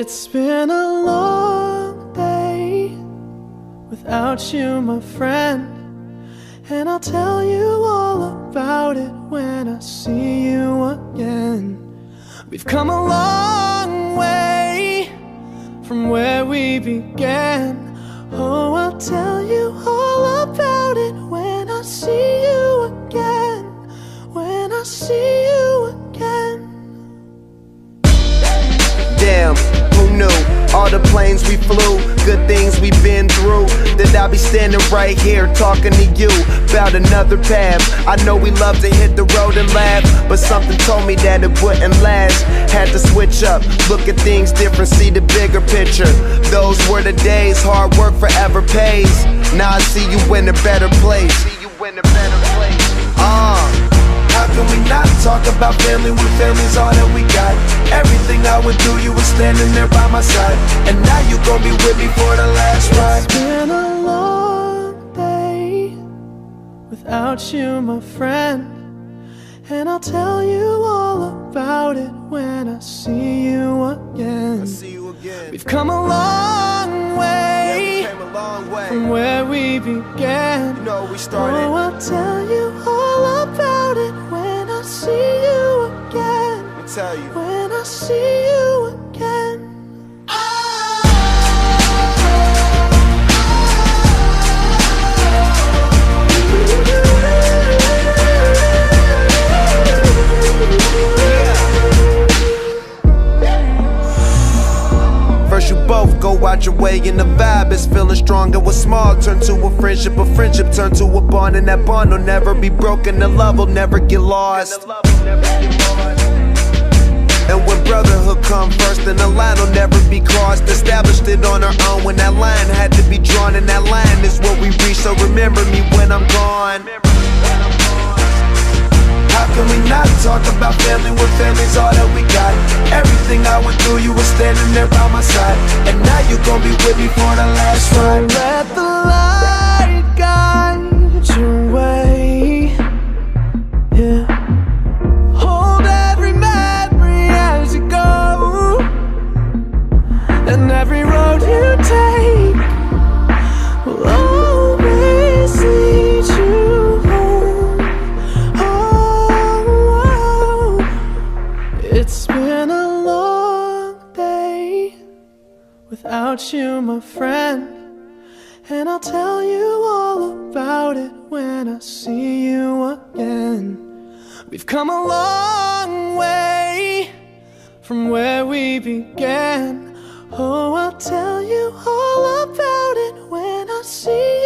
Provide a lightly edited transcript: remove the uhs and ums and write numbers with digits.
It's been a long day without you, my friend, and I'll tell you all about it when I see you again. We've come a long way from where we began. Oh, I'll tell you all about it when I see you again. When I see you again. Damn, who knew? All the planes we flew, good things we've been through, that I'll be standing right here talking to you about another path. I know we love to hit the road and laugh, but something told me that it wouldn't last. Had to switch up, look at things different, see the bigger picture. Those were the days, hard work forever pays. Now I see you in a better place. How can we not talk about family when family's all that we got? Everything I went through, you were standing there by my side, and now you gon' be with me for the last ride. It's been a long day without you, my friend, and I'll tell you all about it when I see you again. We've come a long way, from where we began. You know we started. Oh, I'll tell you all about it when I see you again. Let me tell you. When I see you again. First you both go out your way and the vibe is feeling strong, and what's small turn to a friendship turn to a bond, and that bond will never be broken, the love will never get lost. And when brotherhood come first, then the line will never be crossed. Established it on our own when that line had to be drawn, and that line is what we reach, so remember me when I'm gone. How can we not talk about family when family's all that we got? Everything I went through, you were standing there by my side, and now you gon' be with me for the last ride. Let the light guide your way. Yeah. Hold every memory as you go, and every road you take will always lead you home. Oh, it's been a long day without you, my friend, and I'll tell you all about it when I see you again. We've come a long way from where we began. Oh, I'll tell you all about it when I see you.